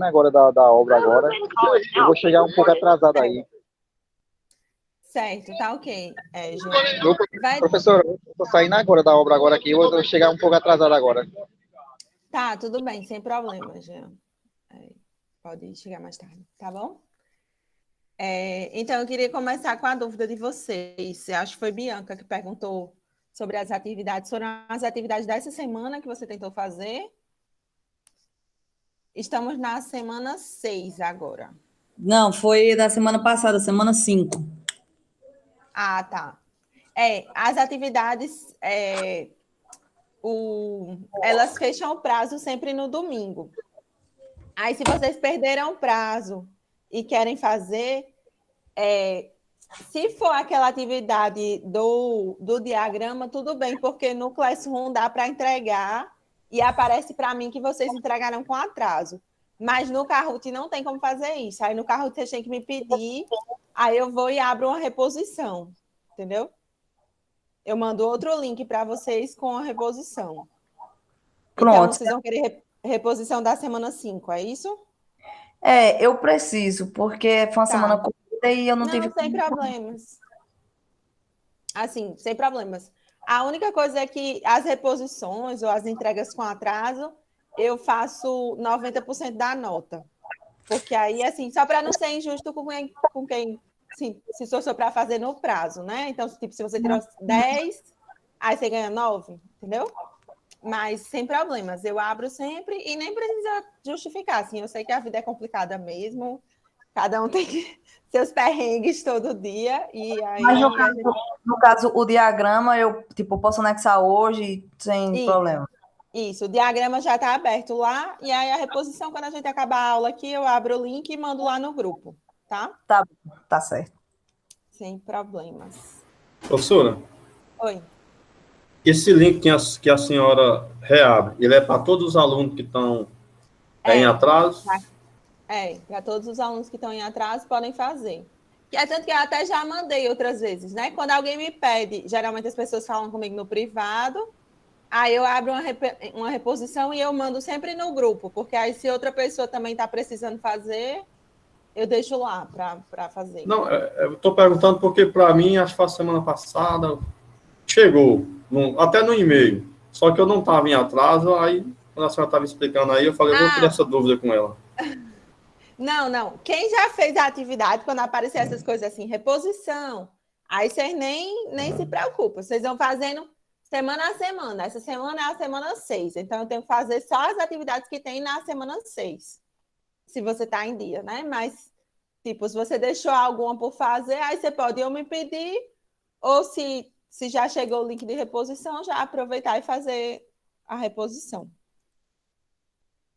agora da obra agora. Eu vou chegar um pouco atrasado aí. Certo, tá ok, Jean. Professor, eu tô saindo agora da obra agora aqui, eu vou chegar um pouco atrasado agora. Tá, tudo bem, sem problema, Jean. Pode chegar mais tarde, tá bom? Então, eu queria começar com a dúvida de vocês. Eu acho que foi Bianca que perguntou sobre as atividades. Foram as atividades dessa semana que você tentou fazer? Estamos na semana 6 agora. Não, foi da semana passada, semana 5. Ah, tá. As atividades, elas fecham o prazo sempre no domingo. Aí, se vocês perderam o prazo e querem fazer, se for aquela atividade do diagrama, tudo bem, porque no Classroom dá para entregar e aparece para mim que vocês entregaram com atraso. Mas no Kahoot não tem como fazer isso. Aí no Kahoot vocês têm que me pedir, aí eu vou e abro uma reposição, entendeu? Eu mando outro link para vocês com a reposição. Então, Pronto. vocês vão querer reposição da semana 5, é isso? Eu preciso, porque foi uma semana Tá. corrida e eu não tive. Não, sem problemas. Assim, sem problemas. A única coisa é que as reposições ou as entregas com atraso, eu faço 90% da nota. Porque aí, assim, só para não ser injusto com quem se esforçou para fazer no prazo, né? Então, tipo, se você tirou 10, aí você ganha 9, entendeu? Mas sem problemas, eu abro sempre e nem precisa justificar, assim, eu sei que a vida é complicada mesmo, cada um tem seus perrengues todo dia, e aí Mas no caso, o diagrama, eu posso anexar hoje sem problema. Isso, o diagrama já está aberto lá, e aí a reposição, quando a gente acabar a aula aqui, eu abro o link e mando lá no grupo, tá? Tá certo. Sem problemas. Professora, Oi. esse link que a senhora reabre, ele é para todos os alunos que estão em atraso? Para todos os alunos que estão em atraso podem fazer. Que é tanto que eu até já mandei outras vezes, né? Quando alguém me pede, geralmente as pessoas falam comigo no privado, aí eu abro uma reposição e eu mando sempre no grupo, porque aí se outra pessoa também está precisando fazer, eu deixo lá para fazer. Não, eu estou perguntando porque para mim, acho que foi a semana passada, chegou, até no e-mail, só que eu não estava em atraso, aí quando a senhora estava explicando aí, eu falei, eu vou tirar essa dúvida com ela. Não. Quem já fez a atividade, quando aparecer essas coisas assim, reposição, aí vocês nem se preocupam. Vocês vão fazendo semana a semana. Essa semana é a semana 6. Então, eu tenho que fazer só as atividades que tem na semana 6. Se você está em dia, né? Mas, tipo, se você deixou alguma por fazer, aí você pode ou me pedir, ou se já chegou o link de reposição, já aproveitar e fazer a reposição.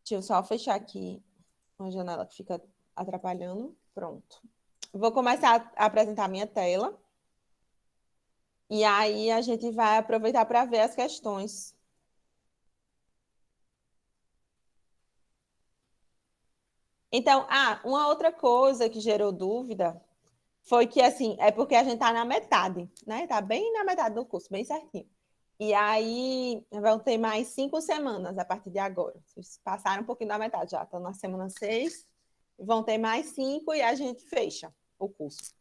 Deixa eu só fechar aqui uma janela que fica atrapalhando. Pronto. Vou começar a apresentar minha tela. E aí a gente vai aproveitar para ver as questões. Então, uma outra coisa que gerou dúvida foi que, assim, é porque a gente está na metade, né? Está bem na metade do curso, bem certinho. E aí vão ter mais 5 semanas a partir de agora. Vocês passaram um pouquinho da metade já, estão na semana 6. Vão ter mais 5 e a gente fecha o curso.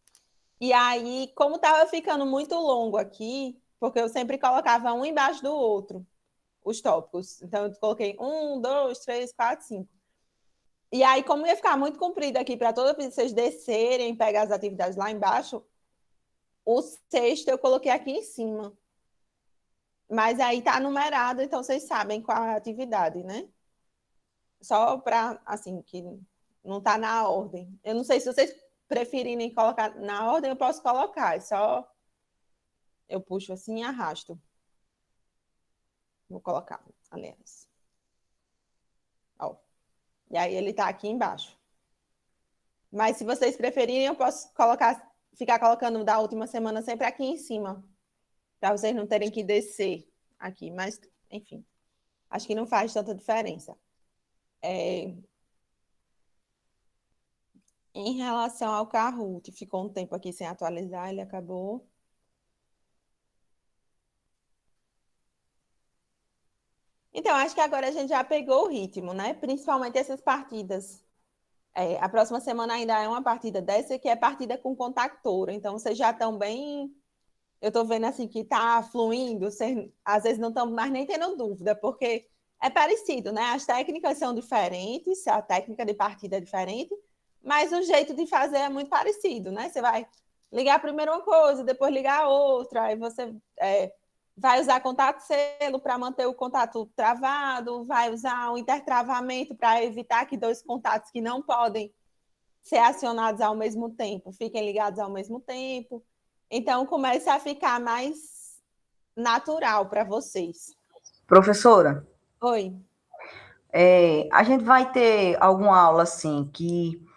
E aí, como estava ficando muito longo aqui, porque eu sempre colocava um embaixo do outro, os tópicos. Então, eu coloquei 1, 2, 3, 4, 5. E aí, como ia ficar muito comprido aqui para toda vez vocês descerem, pegar as atividades lá embaixo, o sexto eu coloquei aqui em cima. Mas aí tá numerado, então vocês sabem qual é a atividade, né? Só para, assim, que não tá na ordem. Eu não sei se vocês preferirem colocar na ordem, eu posso colocar. É só eu puxo assim e arrasto. Vou colocar, aliás. Ó. E aí ele tá aqui embaixo. Mas se vocês preferirem, eu posso ficar colocando da última semana sempre aqui em cima, para vocês não terem que descer aqui. Mas, enfim, acho que não faz tanta diferença. Em relação ao Kahoot, ficou um tempo aqui sem atualizar, ele acabou. Então, acho que agora a gente já pegou o ritmo, né? Principalmente essas partidas A próxima semana ainda é uma partida dessa, que é partida com contactora. Então, vocês já estão bem... Eu estou vendo assim que está fluindo, vocês às vezes não estão mais nem tendo dúvida, porque é parecido, né? As técnicas são diferentes, a técnica de partida é diferente, mas o jeito de fazer é muito parecido, né? Você vai ligar primeiro uma coisa, depois ligar outra, aí você vai usar contato selo para manter o contato travado, vai usar o intertravamento para evitar que dois contatos que não podem ser acionados ao mesmo tempo fiquem ligados ao mesmo tempo. Então, começa a ficar mais natural para vocês. Professora, Oi. a gente vai ter alguma aula assim que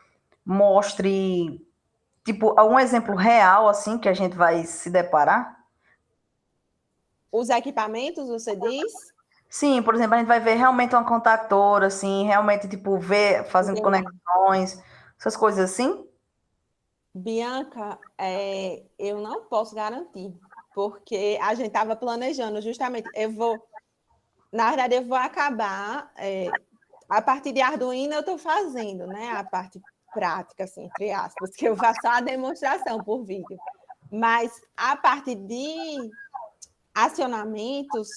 mostre, tipo, algum exemplo real assim que a gente vai se deparar? Os equipamentos, você diz? Sim, por exemplo, a gente vai ver realmente uma contactora, assim, realmente, tipo, ver, fazendo Entendi. conexões, essas coisas assim? Bianca, eu não posso garantir, porque a gente estava planejando justamente, na verdade, eu vou acabar, a partir de Arduino eu estou fazendo, né, a parte prática, assim, entre aspas, que eu faço a demonstração por vídeo, mas a parte de acionamentos,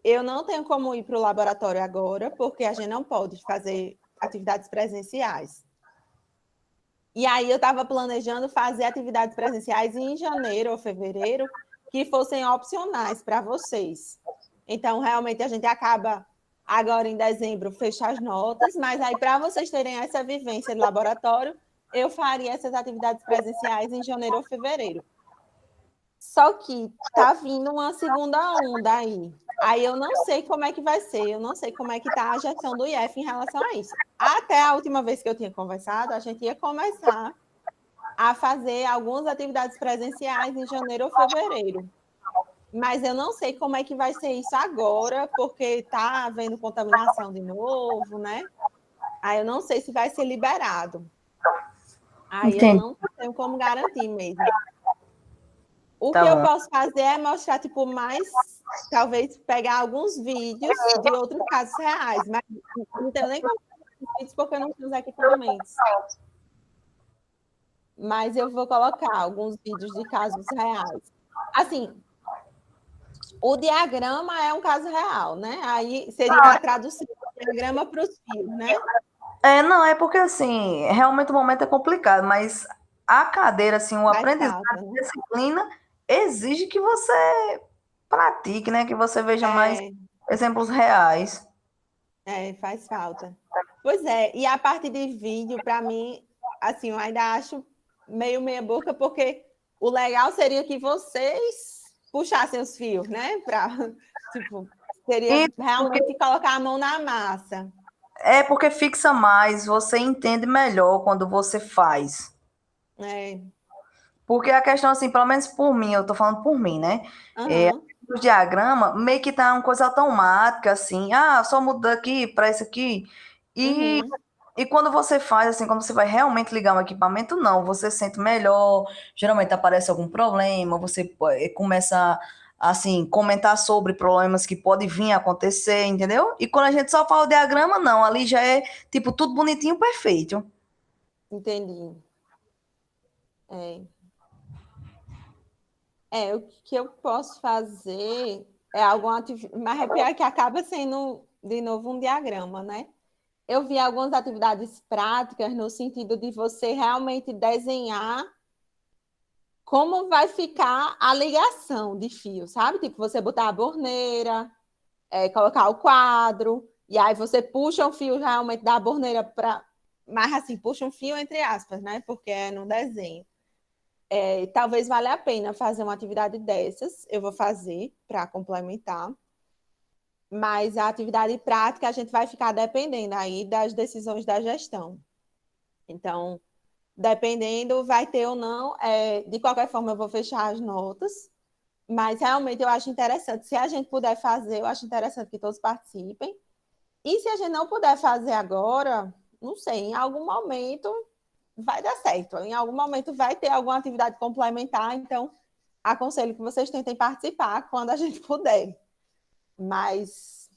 eu não tenho como ir para o laboratório agora, porque a gente não pode fazer atividades presenciais. E aí eu estava planejando fazer atividades presenciais em janeiro ou fevereiro, que fossem opcionais para vocês. Então, realmente, a gente acaba agora em dezembro, fecha as notas, mas aí, para vocês terem essa vivência de laboratório, eu faria essas atividades presenciais em janeiro ou fevereiro. Só que tá vindo uma segunda onda aí. Aí eu não sei como é que vai ser, eu não sei como é que está a gestão do IF em relação a isso. Até a última vez que eu tinha conversado, a gente ia começar a fazer algumas atividades presenciais em janeiro ou fevereiro. Mas eu não sei como é que vai ser isso agora, porque está havendo contaminação de novo, né? Aí eu não sei se vai ser liberado. Aí eu Entendi. não tenho como garantir mesmo. O Tá que eu bom. posso fazer é mostrar, tipo, talvez pegar alguns vídeos de outros casos reais, mas não tenho nem como fazer esses vídeos porque eu não tenho os equipamentos. Mas eu vou colocar alguns vídeos de casos reais. Assim, o diagrama é um caso real, né? Aí seria a tradução do diagrama para os fios, né? Não, é porque, assim, realmente o momento é complicado, mas a cadeira, assim, o Faz aprendizado, falta, a né? disciplina exige que você pratique, né? Que você veja mais exemplos reais. Faz falta. Pois é, e a parte de vídeo, para mim, assim, eu ainda acho meio meia boca, porque o legal seria que vocês puxassem os fios, né? Tipo, seria E realmente colocar a mão na massa. é porque fixa mais, você entende melhor quando você faz. É. Porque a questão, assim, pelo menos por mim, eu tô falando por mim, né? Aham. O diagrama meio que tá uma coisa automática, assim, só muda daqui para isso aqui. E, Uhum. e quando você faz, assim, quando você vai realmente ligar um equipamento, não, você sente melhor, geralmente aparece algum problema, você começa assim, comentar sobre problemas que podem vir a acontecer, entendeu? E quando a gente só fala o diagrama, não, ali já é, tipo, tudo bonitinho, perfeito. Entendi. É. O que eu posso fazer é alguma atividade, mas é pior que acaba sendo, de novo, um diagrama, né? Eu vi algumas atividades práticas no sentido de você realmente desenhar como vai ficar a ligação de fio, sabe? Tipo, você botar a borneira, colocar o quadro, e aí você puxa um fio realmente da borneira para... Mas assim, puxa um fio entre aspas, né? Porque é no desenho. Talvez valha a pena fazer uma atividade dessas, eu vou fazer para complementar. Mas a atividade prática a gente vai ficar dependendo aí das decisões da gestão. Então, dependendo, vai ter ou não. De qualquer forma, eu vou fechar as notas, mas realmente eu acho interessante. Se a gente puder fazer, eu acho interessante que todos participem. E se a gente não puder fazer agora, não sei, em algum momento vai dar certo. Em algum momento vai ter alguma atividade complementar, então aconselho que vocês tentem participar quando a gente puder. Mas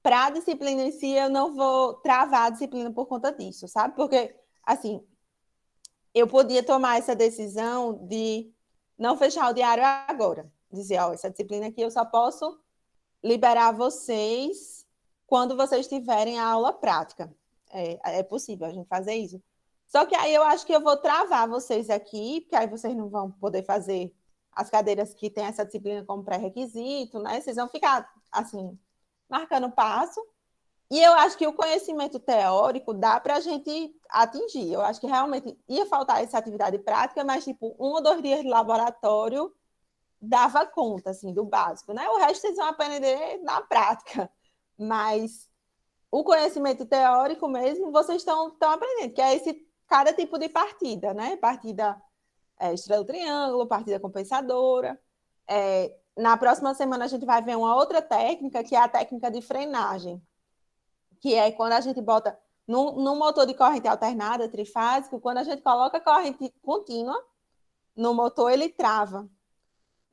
para a disciplina em si, eu não vou travar a disciplina por conta disso, sabe? Porque, assim, eu podia tomar essa decisão de não fechar o diário agora. Dizer, ó, essa disciplina aqui eu só posso liberar vocês quando vocês tiverem a aula prática. É possível a gente fazer isso. Só que aí eu acho que eu vou travar vocês aqui, porque aí vocês não vão poder fazer as cadeiras que têm essa disciplina como pré-requisito, né? Vocês vão ficar, assim, marcando passo. E eu acho que o conhecimento teórico dá para a gente atingir. Eu acho que realmente ia faltar essa atividade prática, mas, tipo, 1 ou 2 dias de laboratório dava conta, assim, do básico, né? O resto vocês vão aprender na prática. Mas o conhecimento teórico mesmo, vocês estão aprendendo, que é cada tipo de partida, né? Partida estrela do triângulo, partida compensadora. Na próxima semana a gente vai ver uma outra técnica, que é a técnica de frenagem, que é quando a gente bota num motor de corrente alternada, trifásico, quando a gente coloca corrente contínua no motor, ele trava.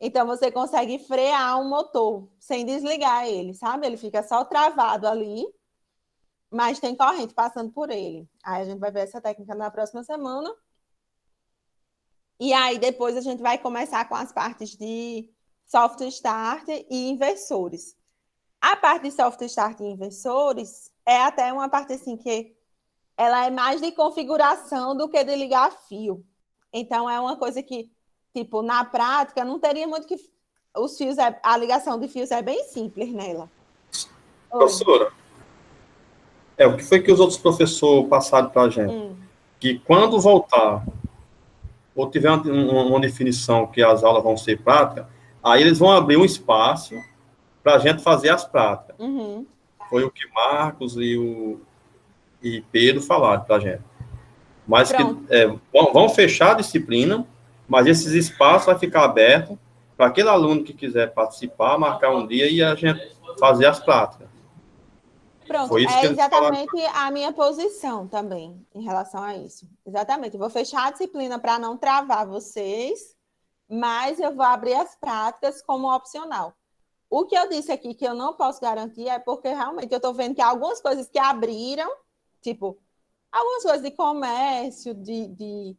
Então, você consegue frear um motor sem desligar ele, sabe? Ele fica só travado ali, mas tem corrente passando por ele. Aí a gente vai ver essa técnica na próxima semana. E aí, depois, a gente vai começar com as partes de soft start e inversores. A parte de soft start e inversores é até uma parte assim que ela é mais de configuração do que de ligar fio. Então, é uma coisa que, tipo, na prática, não teria muito que... Os fios, a ligação de fios é bem simples nela. Professora, o que foi que os outros professores passaram para a gente? Que quando voltar, ou tiver uma definição que as aulas vão ser práticas, aí eles vão abrir um espaço para a gente fazer as práticas. Foi o que Marcos e Pedro falaram para a gente. Mas vão fechar a disciplina, mas esses espaços vão ficar abertos para aquele aluno que quiser participar, marcar um dia e a gente fazer as práticas. Pronto, é exatamente a minha posição também em relação a isso. Exatamente, eu vou fechar a disciplina para não travar vocês, mas eu vou abrir as práticas como opcional. O que eu disse aqui que eu não posso garantir é porque realmente eu estou vendo que algumas coisas que abriram, tipo, algumas coisas de comércio, de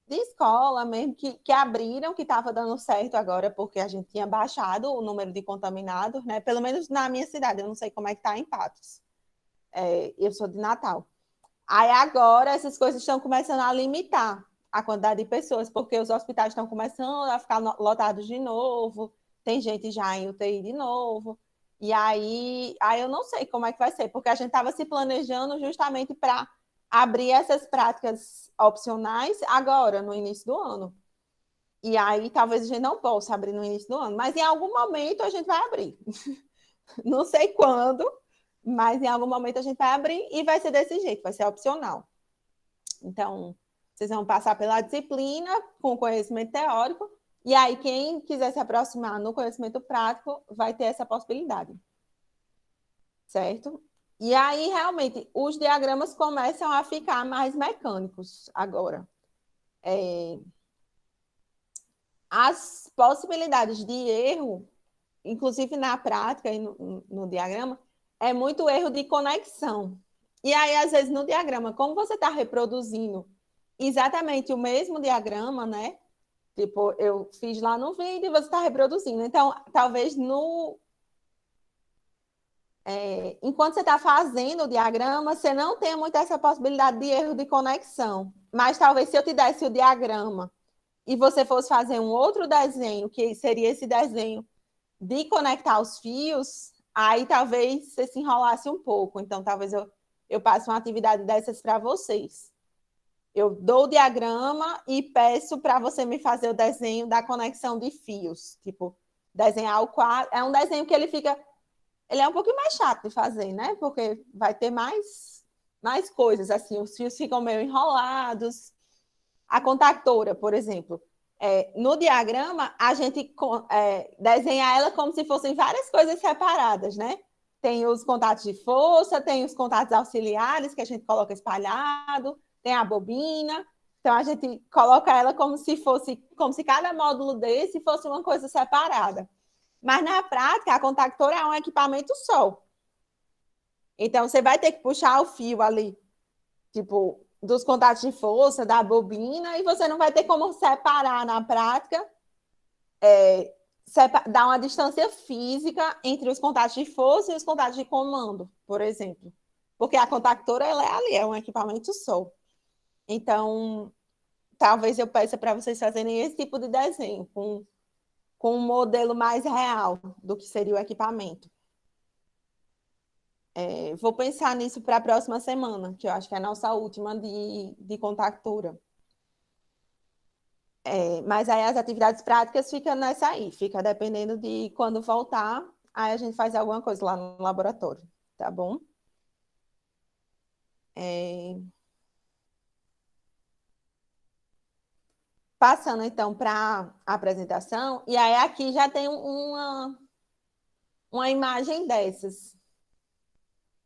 escola mesmo, que abriram, que estava dando certo agora, porque a gente tinha baixado o número de contaminados, né? Pelo menos na minha cidade, eu não sei como é que está em Patos. Eu sou de Natal. Aí agora essas coisas estão começando a limitar a quantidade de pessoas, porque os hospitais estão começando a ficar lotados de novo, tem gente já em UTI de novo, e aí eu não sei como é que vai ser, porque a gente estava se planejando justamente para abrir essas práticas opcionais agora, no início do ano. E aí talvez a gente não possa abrir no início do ano, mas em algum momento a gente vai abrir. Não sei quando, mas em algum momento a gente vai abrir e vai ser desse jeito, vai ser opcional. Então, vocês vão passar pela disciplina com conhecimento teórico, e aí quem quiser se aproximar no conhecimento prático vai ter essa possibilidade. Certo? E aí, realmente, os diagramas começam a ficar mais mecânicos agora. As possibilidades de erro, inclusive na prática e no diagrama, é muito erro de conexão. E aí, às vezes, no diagrama, como você está reproduzindo exatamente o mesmo diagrama, né? Tipo, eu fiz lá no vídeo e você está reproduzindo. Então, talvez enquanto você está fazendo o diagrama, você não tenha muito essa possibilidade de erro de conexão. Mas talvez se eu te desse o diagrama e você fosse fazer um outro desenho, que seria esse desenho de conectar os fios, aí talvez você se enrolasse um pouco. Então, talvez eu passe uma atividade dessas para vocês. Eu dou o diagrama e peço para você me fazer o desenho da conexão de fios. Tipo, desenhar o quadro. É um desenho que ele é um pouquinho mais chato de fazer, né? Porque vai ter mais coisas, assim, os fios ficam meio enrolados. A contactora, por exemplo, no diagrama, a gente desenha ela como se fossem várias coisas separadas, né? Tem os contatos de força, tem os contatos auxiliares que a gente coloca espalhado, tem a bobina. Então, a gente coloca ela como se cada módulo desse fosse uma coisa separada. Mas, na prática, a contactora é um equipamento só. Então, você vai ter que puxar o fio ali, tipo, dos contatos de força, da bobina, e você não vai ter como separar na prática, dar uma distância física entre os contatos de força e os contatos de comando, por exemplo. Porque a contactora, ela é ali, é um equipamento só. Então, talvez eu peça para vocês fazerem esse tipo de desenho, com um modelo mais real do que seria o equipamento. Vou pensar nisso para a próxima semana, que eu acho que é a nossa última de contactura. Mas aí as atividades práticas ficam nessa aí, fica dependendo de quando voltar, aí a gente faz alguma coisa lá no laboratório, tá bom? Passando então para a apresentação, e aí aqui já tem uma imagem dessas.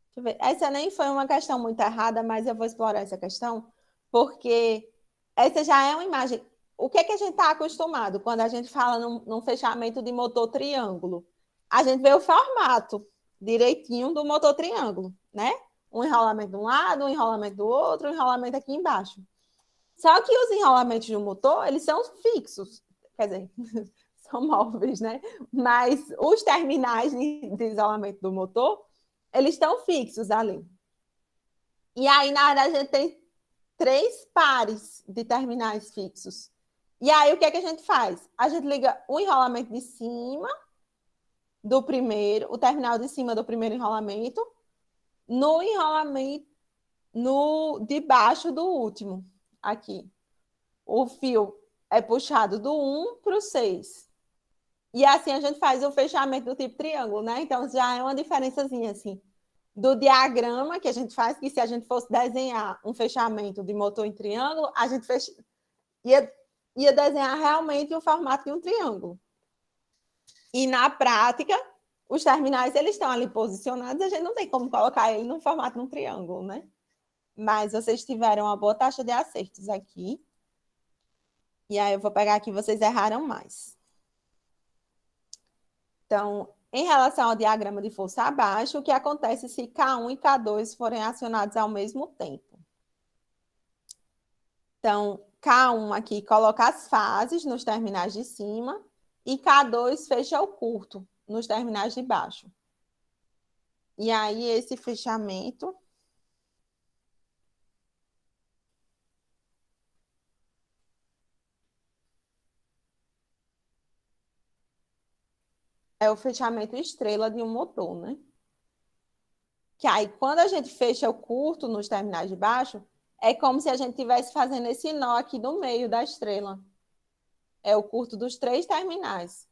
Deixa eu ver. Essa nem foi uma questão muito errada, mas eu vou explorar essa questão, porque essa já é uma imagem. O que é que a gente está acostumado quando a gente fala num fechamento de motor triângulo? A gente vê o formato direitinho do motor triângulo, né? Um enrolamento de um lado, um enrolamento do outro, um enrolamento aqui embaixo. Só que os enrolamentos do motor, eles são fixos, quer dizer, são móveis, né? Mas os terminais de isolamento do motor, eles estão fixos ali. E aí, na verdade, a gente tem 3 pares de terminais fixos. E aí, o que é que a gente faz? A gente liga o enrolamento de cima do primeiro, o terminal de cima do primeiro enrolamento, no enrolamento de baixo do último, aqui. O fio é puxado do 1 para o 6. E assim a gente faz o fechamento do tipo triângulo, né? Então já é uma diferençazinha assim do diagrama que a gente faz, que se a gente fosse desenhar um fechamento de motor em triângulo, a gente ia desenhar realmente o formato de um triângulo. E na prática, os terminais eles estão ali posicionados, a gente não tem como colocar ele no formato de um triângulo, né? Mas vocês tiveram uma boa taxa de acertos aqui. E aí eu vou pegar aqui, vocês erraram mais. Então, em relação ao diagrama de força abaixo, o que acontece se K1 e K2 forem acionados ao mesmo tempo? Então, K1 aqui coloca as fases nos terminais de cima e K2 fecha o curto nos terminais de baixo. E aí, esse fechamento é o fechamento estrela de um motor, né? Que aí, quando a gente fecha o curto nos terminais de baixo, é como se a gente estivesse fazendo esse nó aqui no meio da estrela. É o curto dos 3 terminais.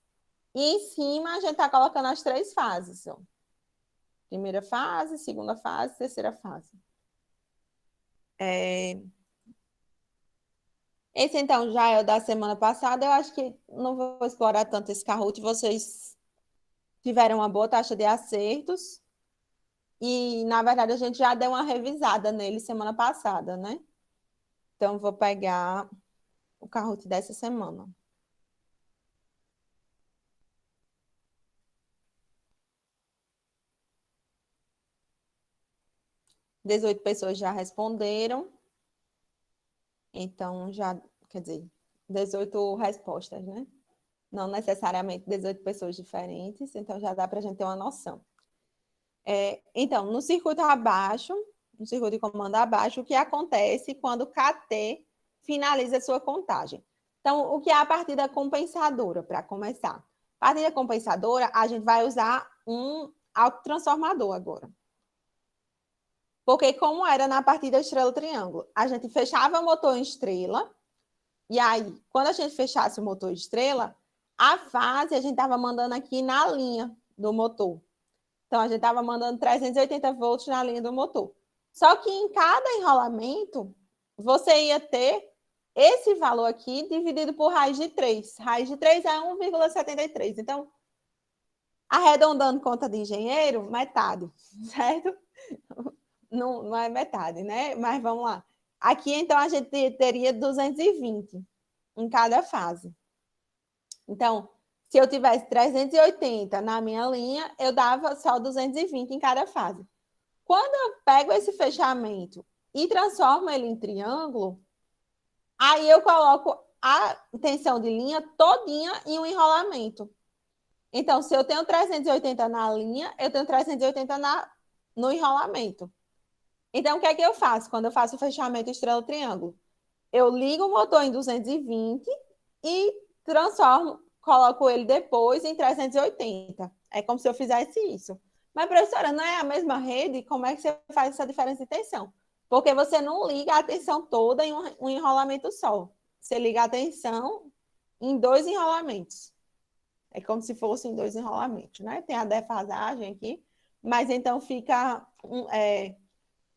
E em cima, a gente está colocando as 3 fases. Ó. Primeira fase, segunda fase, terceira fase. Esse, então, já é o da semana passada. Eu acho que não vou explorar tanto esse Kahoot. Vocês tiveram uma boa taxa de acertos. E, na verdade, a gente já deu uma revisada nele semana passada, né? Então, vou pegar o Kahoot dessa semana. Dezoito pessoas já responderam. Então, já, quer dizer, 18 respostas, né? Não necessariamente 18 pessoas diferentes, então já dá para a gente ter uma noção. Então, no circuito abaixo, no circuito de comando abaixo, o que acontece quando o KT finaliza a sua contagem? Então, o que é a partida compensadora, para começar? Partida compensadora, a gente vai usar um autotransformador agora. Porque como era na partida estrela-triângulo, a gente fechava o motor em estrela, e aí, quando a gente fechasse o motor estrela, a fase a gente estava mandando aqui na linha do motor. Então, a gente estava mandando 380 volts na linha do motor. Só que em cada enrolamento, você ia ter esse valor aqui dividido por raiz de 3. Raiz de 3 é 1,73. Então, arredondando conta de engenheiro, metade, certo? Não é metade, né? Mas vamos lá. Aqui, então, a gente teria 220 em cada fase. Então, se eu tivesse 380 na minha linha, eu dava só 220 em cada fase. Quando eu pego esse fechamento e transformo ele em triângulo, aí eu coloco a tensão de linha todinha em um enrolamento. Então, se eu tenho 380 na linha, eu tenho 380 no enrolamento. Então, o que é que eu faço quando eu faço o fechamento estrela-triângulo? Eu ligo o motor em 220 e transformo, coloco ele depois em 380. É como se eu fizesse isso. Mas, professora, não é a mesma rede? Como é que você faz essa diferença de tensão? Porque você não liga a tensão toda em um enrolamento só. Você liga a tensão em 2 enrolamentos. É como se fossem 2 enrolamentos, né? Tem a defasagem aqui, mas então fica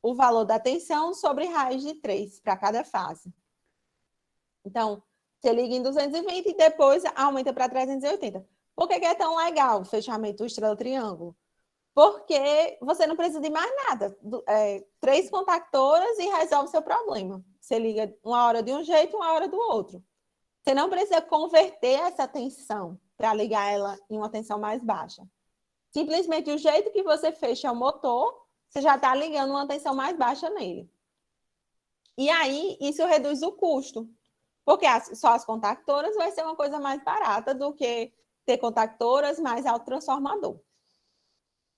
o valor da tensão sobre raiz de 3 para cada fase. Então, você liga em 220 e depois aumenta para 380. Por que é tão legal o fechamento estrela-triângulo? Porque você não precisa de mais nada. 3 contactoras e resolve o seu problema. Você liga uma hora de um jeito, uma hora do outro. Você não precisa converter essa tensão para ligar ela em uma tensão mais baixa. Simplesmente o jeito que você fecha o motor, você já está ligando uma tensão mais baixa nele. E aí, isso reduz o custo. Porque só as contactoras vai ser uma coisa mais barata do que ter contactoras mais autotransformador.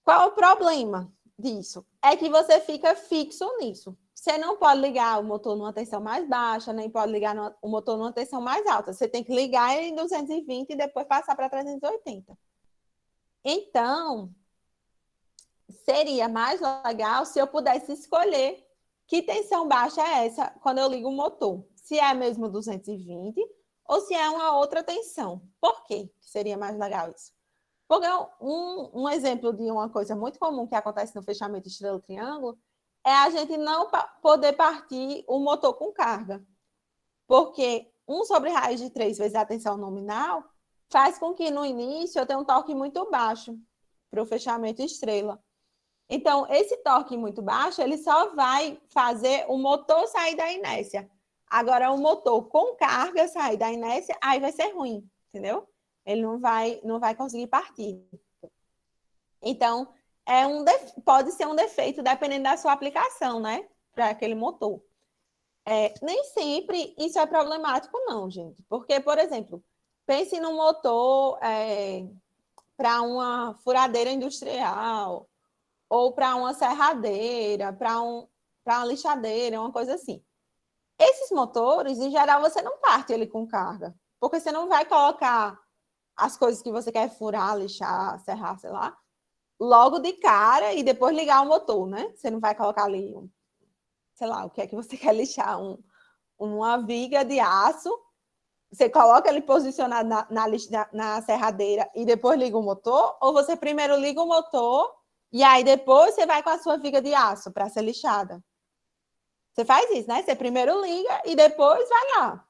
Qual o problema disso? É que você fica fixo nisso. Você não pode ligar o motor numa tensão mais baixa, nem pode ligar o motor numa tensão mais alta. Você tem que ligar ele em 220 e depois passar para 380. Então, seria mais legal se eu pudesse escolher que tensão baixa é essa quando eu ligo o motor. Se é mesmo 220 ou se é uma outra tensão. Por quê que seria mais legal isso? Porque um exemplo de uma coisa muito comum que acontece no fechamento estrela-triângulo é a gente não poder partir o motor com carga. Porque 1 sobre raiz de 3 vezes a tensão nominal faz com que no início eu tenha um torque muito baixo para o fechamento estrela. Então, esse torque muito baixo, ele só vai fazer o motor sair da inércia. Agora, o motor com carga sair da inércia, aí vai ser ruim, entendeu? Ele não vai conseguir partir. Então, pode ser um defeito, dependendo da sua aplicação, né? Para aquele motor. Nem sempre isso é problemático, não, gente. Porque, por exemplo, pense num motor para uma furadeira industrial, ou para uma serradeira, para uma lixadeira, uma coisa assim. Esses motores, em geral, você não parte ele com carga, porque você não vai colocar as coisas que você quer furar, lixar, serrar, sei lá, logo de cara e depois ligar o motor, né? Você não vai colocar ali, sei lá, o que é que você quer lixar, uma viga de aço, você coloca ele posicionado na serradeira e depois liga o motor, ou você primeiro liga o motor e aí depois você vai com a sua viga de aço para ser lixada. Você faz isso, né? Você primeiro liga e depois vai lá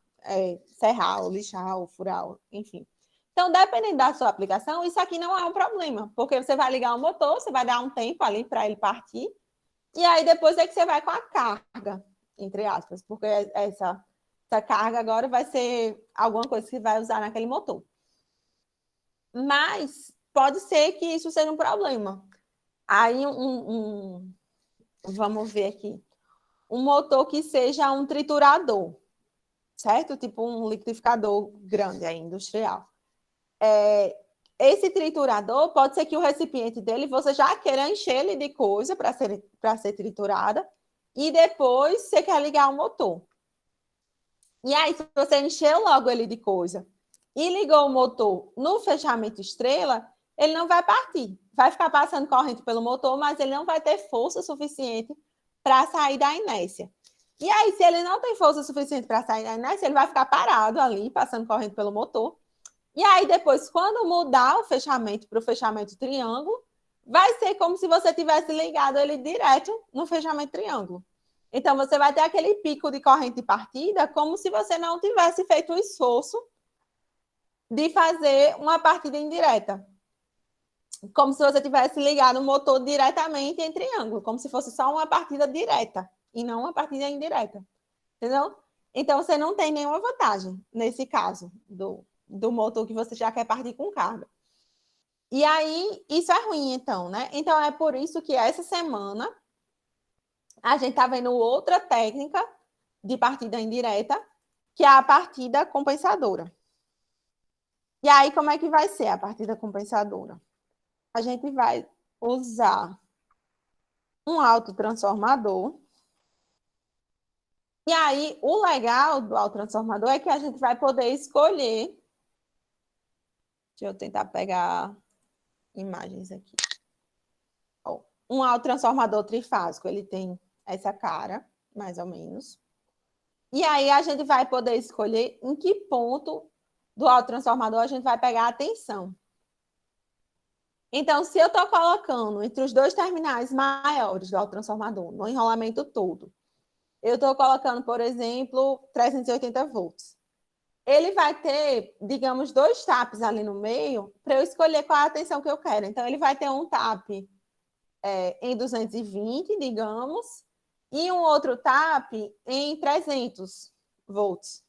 serrar, ou lixar, ou furar, enfim. Então, dependendo da sua aplicação, isso aqui não é um problema, porque você vai ligar o motor, você vai dar um tempo ali para ele partir, e aí depois é que você vai com a carga, entre aspas, porque essa carga agora vai ser alguma coisa que vai usar naquele motor. Mas pode ser que isso seja um problema. Aí, vamos ver aqui. Um motor que seja um triturador, certo? Tipo um liquidificador grande aí, industrial. Esse triturador, pode ser que o recipiente dele, você já queira encher ele de coisa para ser triturada, e depois você quer ligar o motor. E aí, se você encher logo ele de coisa e ligou o motor no fechamento estrela, ele não vai partir. Vai ficar passando corrente pelo motor, mas ele não vai ter força suficiente para sair da inércia. E aí, se ele não tem força suficiente para sair da inércia, ele vai ficar parado ali, passando corrente pelo motor. E aí, depois, quando mudar o fechamento para o fechamento triângulo, vai ser como se você tivesse ligado ele direto no fechamento triângulo. Então, você vai ter aquele pico de corrente de partida como se você não tivesse feito o esforço de fazer uma partida indireta. Como se você tivesse ligado o motor diretamente em triângulo, como se fosse só uma partida direta e não uma partida indireta. Entendeu? Então, você não tem nenhuma vantagem nesse caso do motor que você já quer partir com carga. E aí, isso é ruim, então, né? Então, é por isso que essa semana a gente está vendo outra técnica de partida indireta, que é a partida compensadora. E aí, como é que vai ser a partida compensadora? A gente vai usar um autotransformador. E aí, o legal do autotransformador é que a gente vai poder escolher. Deixa eu tentar pegar imagens aqui. Um autotransformador trifásico, ele tem essa cara, mais ou menos. E aí, a gente vai poder escolher em que ponto do autotransformador a gente vai pegar a tensão. Então, se eu estou colocando entre os dois terminais maiores do autotransformador, no enrolamento todo, eu estou colocando, por exemplo, 380 volts. Ele vai ter, digamos, 2 taps ali no meio para eu escolher qual é a tensão que eu quero. Então, ele vai ter um tap em 220, digamos, e um outro tap em 300 volts.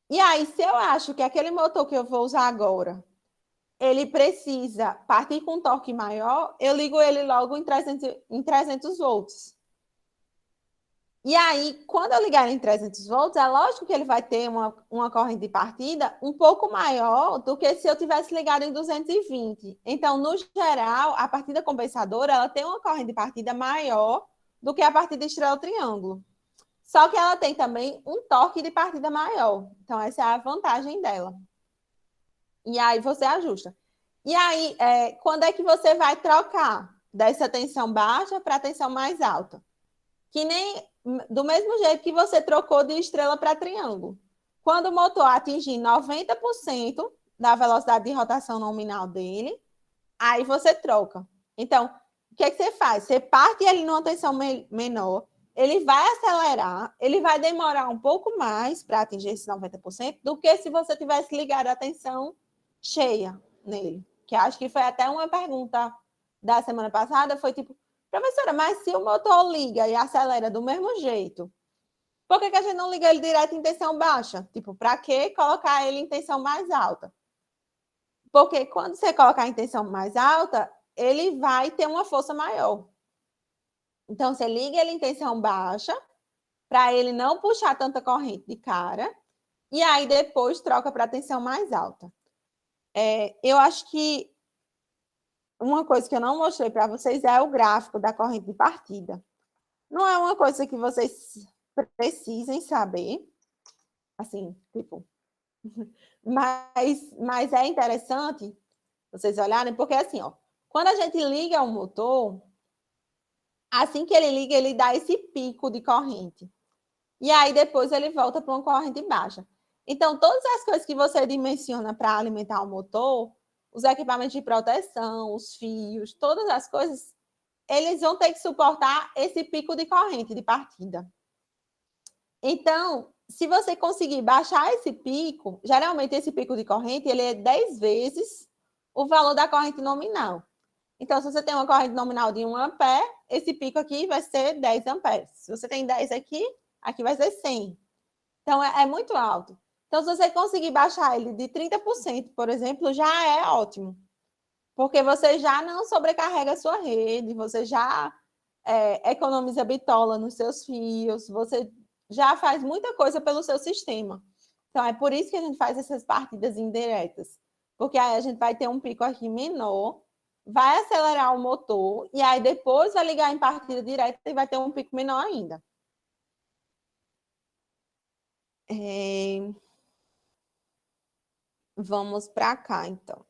E aí, se eu acho que aquele motor que eu vou usar agora, ele precisa partir com um torque maior, eu ligo ele logo em 300 volts. E aí, quando eu ligar em 300 volts, é lógico que ele vai ter uma corrente de partida um pouco maior do que se eu tivesse ligado em 220. Então, no geral, a partida compensadora ela tem uma corrente de partida maior do que a partida estrela-triângulo. Só que ela tem também um torque de partida maior. Então, essa é a vantagem dela. E aí, você ajusta. E aí, quando é que você vai trocar dessa tensão baixa para a tensão mais alta? Que nem do mesmo jeito que você trocou de estrela para triângulo. Quando o motor atingir 90% da velocidade de rotação nominal dele, aí você troca. Então, o que é que você faz? Você parte ele numa tensão menor, ele vai acelerar, ele vai demorar um pouco mais para atingir esse 90% do que se você tivesse ligado a tensão cheia nele. Que acho que foi até uma pergunta da semana passada, foi tipo, professora, mas se o motor liga e acelera do mesmo jeito, por que a gente não liga ele direto em tensão baixa? Tipo, para que colocar ele em tensão mais alta? Porque quando você colocar em tensão mais alta, ele vai ter uma força maior. Então, você liga ele em tensão baixa, para ele não puxar tanta corrente de cara, e aí depois troca para tensão mais alta. Eu acho que uma coisa que eu não mostrei para vocês é o gráfico da corrente de partida. Não é uma coisa que vocês precisem saber, assim, tipo, mas é interessante vocês olharem, porque assim, ó, quando a gente liga o motor, assim que ele liga, ele dá esse pico de corrente. E aí depois ele volta para uma corrente baixa. Então, todas as coisas que você dimensiona para alimentar o motor, os equipamentos de proteção, os fios, todas as coisas, eles vão ter que suportar esse pico de corrente de partida. Então, se você conseguir baixar esse pico, geralmente esse pico de corrente ele é 10 vezes o valor da corrente nominal. Então, se você tem uma corrente nominal de 1 ampere, esse pico aqui vai ser 10 amperes. Se você tem 10 aqui, aqui vai ser 100. Então, é muito alto. Então, se você conseguir baixar ele de 30%, por exemplo, já é ótimo. Porque você já não sobrecarrega a sua rede, você já economiza bitola nos seus fios, você já faz muita coisa pelo seu sistema. Então, é por isso que a gente faz essas partidas indiretas. Porque aí a gente vai ter um pico aqui menor, vai acelerar o motor, e aí depois vai ligar em partida direta e vai ter um pico menor ainda. Vamos para cá, então.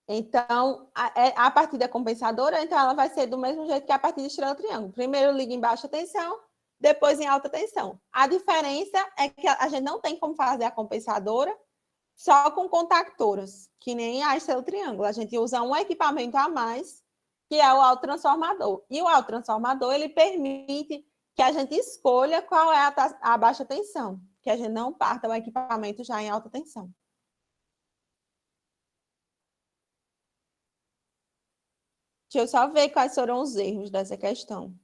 Então, a partida compensadora, então, ela vai ser do mesmo jeito que a partida estrela-triângulo. Primeiro liga em baixa tensão, depois em alta tensão. A diferença é que a gente não tem como fazer a compensadora só com contactoras, que nem a estrela-triângulo. A gente usa um equipamento a mais, que é o autotransformador. E o autotransformador, ele permite que a gente escolha qual é a baixa tensão, que a gente não parta o equipamento já em alta tensão. Deixa eu só ver quais foram os erros dessa questão.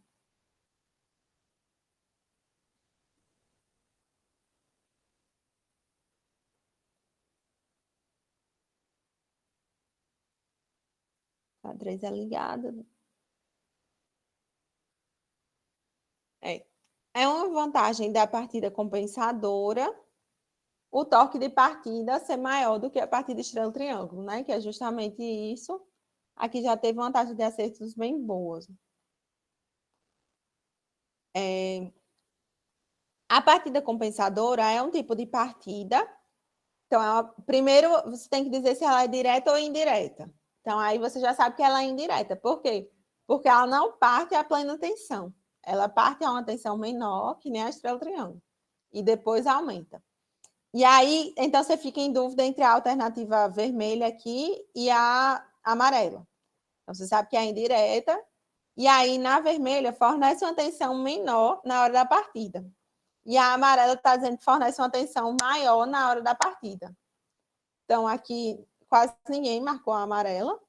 A 3 é ligada. É uma vantagem da partida compensadora o torque de partida ser maior do que a partida estrela-triângulo, né? Que é justamente isso. Aqui já teve vantagem de acertos bem boas. A partida compensadora é um tipo de partida. Então, primeiro você tem que dizer se ela é direta ou indireta. Então, aí você já sabe que ela é indireta. Por quê? Porque ela não parte a plena tensão. Ela parte a uma tensão menor, que nem a estrela-triângulo. E depois aumenta. E aí, então você fica em dúvida entre a alternativa vermelha aqui e a amarela. Então, você sabe que é indireta. E aí, na vermelha, fornece uma tensão menor na hora da partida. E a amarela está dizendo que fornece uma tensão maior na hora da partida. Então, aqui quase ninguém marcou a amarela.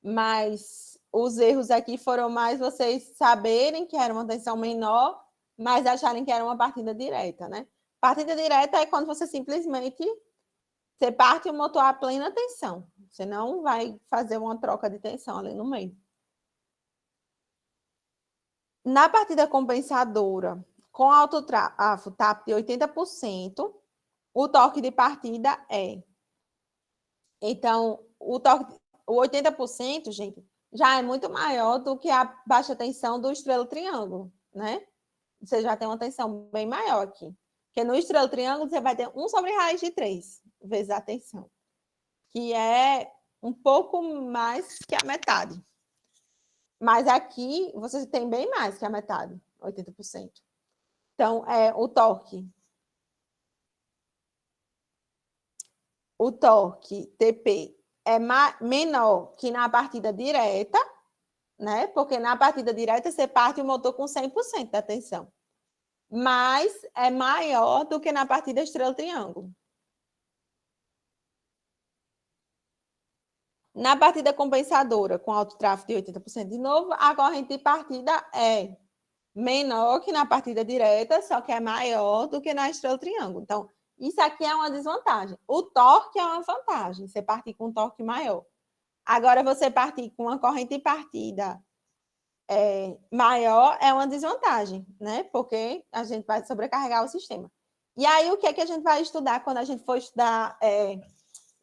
Mas os erros aqui foram mais vocês saberem que era uma tensão menor, mas acharem que era uma partida direta, né? Partida direta é quando você simplesmente você parte o motor a plena tensão. Você não vai fazer uma troca de tensão ali no meio. Na partida compensadora, com autotrafo TAP de 80%, o torque de partida é. Então, o 80%, gente, já é muito maior do que a baixa tensão do estrela-triângulo, né? Você já tem uma tensão bem maior aqui. Porque no estrela-triângulo você vai ter 1 sobre raiz de 3 vezes a tensão, que é um pouco mais que a metade. Mas aqui você tem bem mais que a metade, 80%. Então, o torque TP é menor que na partida direta, né? Porque na partida direta você parte o motor com 100% da tensão. Mas é maior do que na partida estrela-triângulo. Na partida compensadora, com alto tráfego de 80% de novo, a corrente de partida é menor que na partida direta, só que é maior do que na estrela-triângulo. Então, isso aqui é uma desvantagem. O torque é uma vantagem, você partir com um torque maior. Agora, você partir com uma corrente de partida maior é uma desvantagem, né? Porque a gente vai sobrecarregar o sistema. E aí, o que é que a gente vai estudar quando a gente for estudar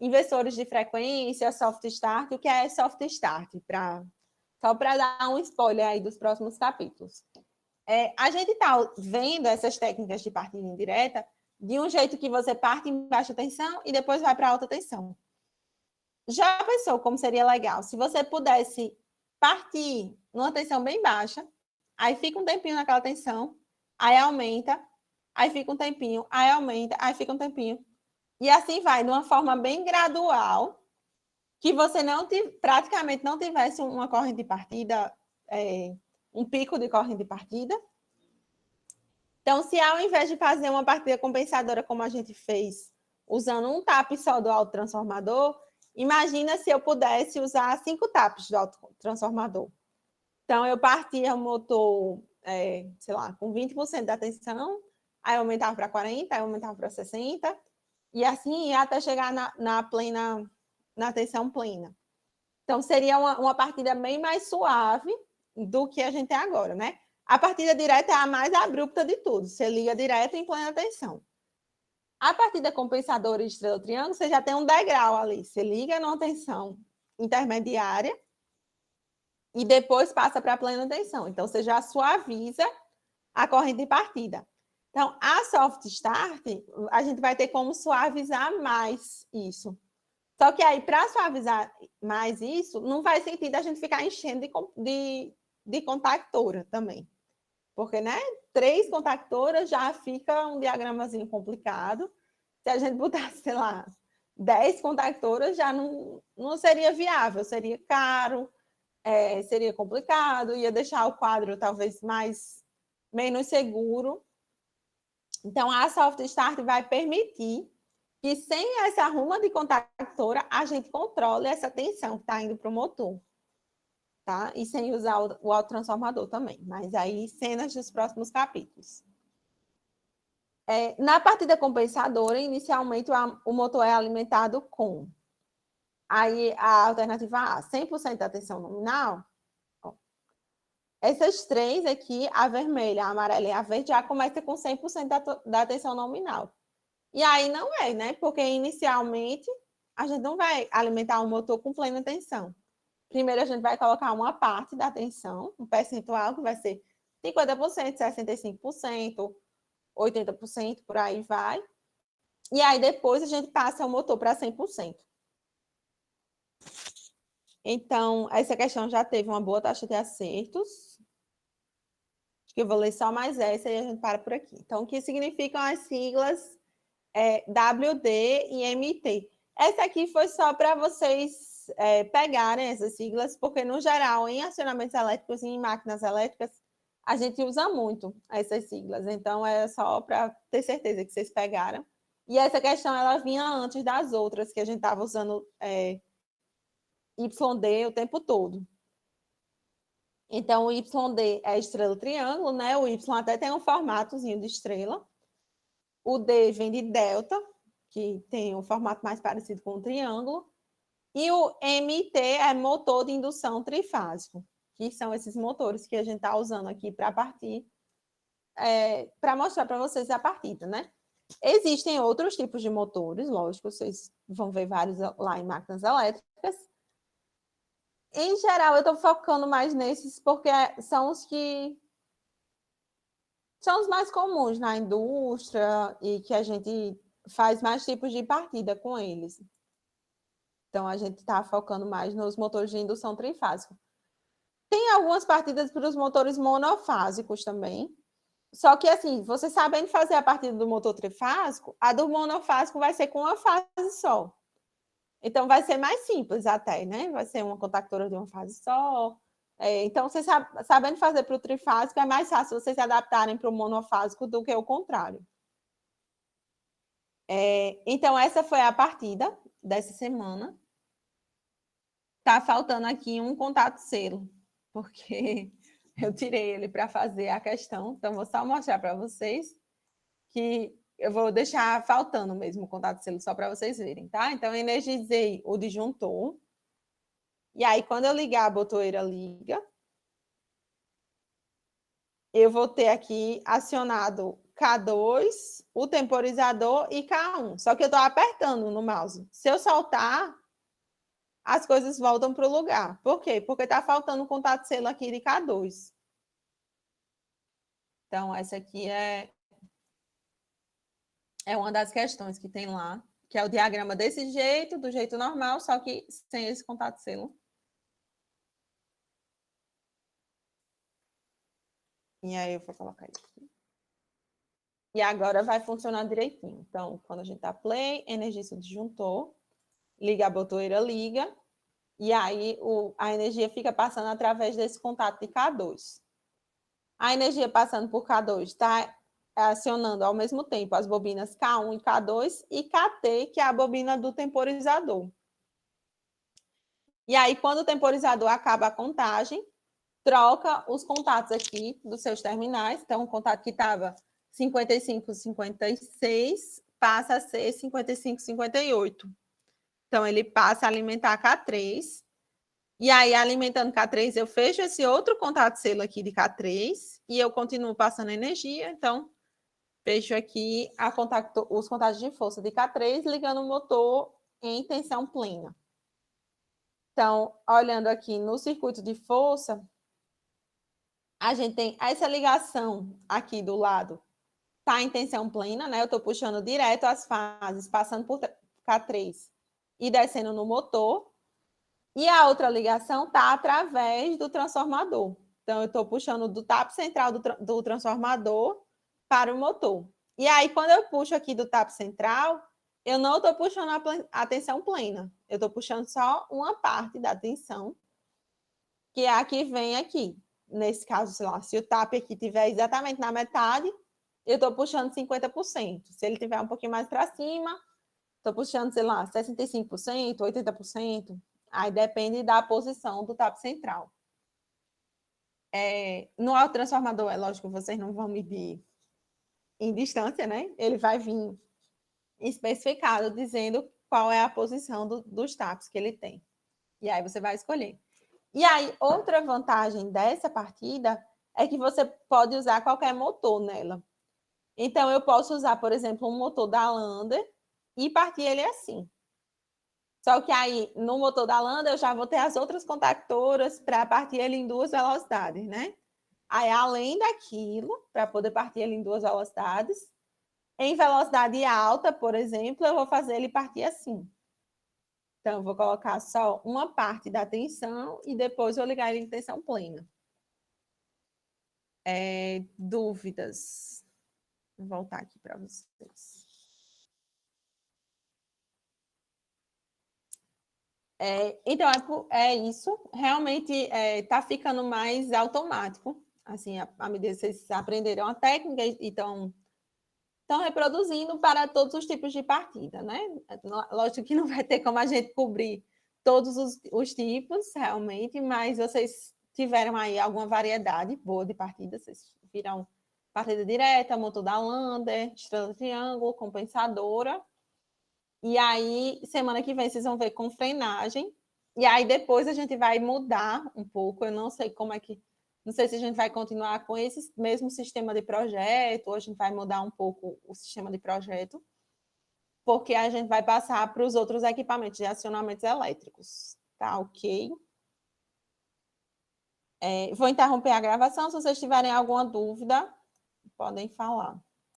inversores de frequência, soft start? O que é soft start? Só para dar um spoiler aí dos próximos capítulos. A gente está vendo essas técnicas de partida indireta de um jeito que você parte em baixa tensão e depois vai para alta tensão. Já pensou como seria legal se você pudesse partir numa tensão bem baixa, aí fica um tempinho naquela tensão, aí aumenta, aí fica um tempinho, aí aumenta, aí fica um tempinho. E assim vai, de uma forma bem gradual, que você praticamente não tivesse uma corrente de partida, um pico de corrente de partida. Então, se ao invés de fazer uma partida compensadora como a gente fez, usando um tap só do autotransformador, imagina se eu pudesse usar 5 taps do autotransformador. Então, eu partia o motor, sei lá, com 20% da tensão, aí eu aumentava para 40%, aí eu aumentava para 60%, e assim ia até chegar na tensão plena. Então, seria uma partida bem mais suave do que a gente tem agora, né? A partida direta é a mais abrupta de tudo. Você liga direto em plena tensão. A partida compensadora de estrela-triângulo, você já tem um degrau ali. Você liga numa tensão intermediária e depois passa para a plena tensão. Então, você já suaviza a corrente de partida. Então, a soft start, a gente vai ter como suavizar mais isso. Só que aí, para suavizar mais isso, não faz sentido a gente ficar enchendo de contactora também. Porque, né, 3 contactoras já fica um diagramazinho complicado. Se a gente botasse, sei lá, 10 contactoras, já não seria viável, seria caro, seria complicado, ia deixar o quadro talvez menos seguro. Então, a soft start vai permitir que, sem essa arruma de contactora, a gente controle essa tensão que está indo para o motor. Tá? E sem usar o autotransformador também. Mas aí, cenas dos próximos capítulos. Na partida compensadora, inicialmente, o motor é alimentado com aí a alternativa A, 100% da tensão nominal. Essas três aqui, a vermelha, a amarela e a verde, já começa com 100% da tensão nominal. E aí não é, né? Porque inicialmente a gente não vai alimentar o motor com plena tensão. Primeiro a gente vai colocar uma parte da tensão, um percentual que vai ser 50%, 65%, 80%, por aí vai. E aí depois a gente passa o motor para 100%. Então, essa questão já teve uma boa taxa de acertos. Acho que eu vou ler só mais essa e a gente para por aqui. Então, o que significam as siglas WD e MT? Essa aqui foi só para vocês pegarem essas siglas, porque, no geral, em acionamentos elétricos e em máquinas elétricas, a gente usa muito essas siglas. Então, é só para ter certeza que vocês pegaram. E essa questão, ela vinha antes das outras, que a gente estava usando YD o tempo todo. Então, o YD é estrela triângulo, né? O Y até tem um formatozinho de estrela. O D vem de delta, que tem um formato mais parecido com um triângulo. E o MT é motor de indução trifásico, que são esses motores que a gente está usando aqui para partir, para mostrar para vocês a partida, né? Existem outros tipos de motores, lógico, vocês vão ver vários lá em máquinas elétricas. Em geral, eu estou focando mais nesses porque são os que são os mais comuns na indústria e que a gente faz mais tipos de partida com eles. Então, a gente está focando mais nos motores de indução trifásica. Tem algumas partidas para os motores monofásicos também. Só que, assim, você sabendo fazer a partida do motor trifásico, a do monofásico vai ser com uma fase só. Então, vai ser mais simples até, né? Vai ser uma contactora de uma fase só. Então, vocês sabendo fazer para o trifásico, é mais fácil vocês se adaptarem para o monofásico do que o contrário. Então, essa foi a partida dessa semana. Tá faltando aqui um contato selo, porque eu tirei ele para fazer a questão. Então, vou só mostrar para vocês que eu vou deixar faltando mesmo o contato selo, só para vocês verem, tá? Então, eu energizei o disjuntor. E aí, quando eu ligar a botoeira liga, eu vou ter aqui acionado K2, o temporizador e K1. Só que eu estou apertando no mouse. Se eu soltar, as coisas voltam para o lugar. Por quê? Porque está faltando o contato selo aqui de K2. Então, essa aqui é uma das questões que tem lá, que é o diagrama desse jeito, do jeito normal, só que sem esse contato selo. E aí eu vou colocar isso aqui. E agora vai funcionar direitinho. Então, quando a gente dá play, energiza o disjuntor, liga a botoeira, liga, e aí a energia fica passando através desse contato de K2. A energia passando por K2 está acionando ao mesmo tempo as bobinas K1 e K2 e KT, que é a bobina do temporizador. E aí, quando o temporizador acaba a contagem, troca os contatos aqui dos seus terminais. Então, o contato que estava 55, 56 passa a ser 55, 58. Então, ele passa a alimentar K3. E aí, alimentando K3, eu fecho esse outro contato selo aqui de K3 e eu continuo passando energia. Então, fecho aqui os contatos de força de K3, ligando o motor em tensão plena. Então, olhando aqui no circuito de força, a gente tem essa ligação aqui do lado, está em tensão plena, né? Eu estou puxando direto as fases, passando por K3 e descendo no motor. E a outra ligação está através do transformador. Então, eu estou puxando do tap central do transformador para o motor. E aí, quando eu puxo aqui do tap central, eu não estou puxando a tensão plena. Eu estou puxando só uma parte da tensão, que é a que vem aqui. Nesse caso, sei lá, se o tap aqui estiver exatamente na metade, eu estou puxando 50%. Se ele estiver um pouquinho mais para cima, estou puxando, sei lá, 65%, 80%. Aí depende da posição do tap central. No autotransformador, é lógico que vocês não vão medir em distância, né? Ele vai vir especificado, dizendo qual é a posição dos taps que ele tem. E aí você vai escolher. E aí, outra vantagem dessa partida é que você pode usar qualquer motor nela. Então, eu posso usar, por exemplo, um motor da Lander e partir ele assim. Só que aí, no motor da Lander, eu já vou ter as outras contactoras para partir ele em 2 velocidades, né? Aí, além daquilo, para poder partir ele em 2 velocidades, em velocidade alta, por exemplo, eu vou fazer ele partir assim. Então, eu vou colocar só uma parte da tensão e depois vou ligar ele em tensão plena. Dúvidas? Vou voltar aqui para vocês. Então, é isso. Realmente está ficando mais automático. Assim, à medida que vocês aprenderam a técnica e estão reproduzindo para todos os tipos de partida, né? Lógico que não vai ter como a gente cobrir todos os tipos, realmente, mas vocês tiveram aí alguma variedade boa de partida, vocês viram partida direta, motor da Lander, estrela triângulo, compensadora. E aí, semana que vem, vocês vão ver com frenagem. E aí, depois a gente vai mudar um pouco. Eu não sei como é que... Não sei se a gente vai continuar com esse mesmo sistema de projeto ou a gente vai mudar um pouco o sistema de projeto, porque a gente vai passar para os outros equipamentos de acionamentos elétricos. Tá ok? Vou interromper a gravação. Se vocês tiverem alguma dúvida, podem falar.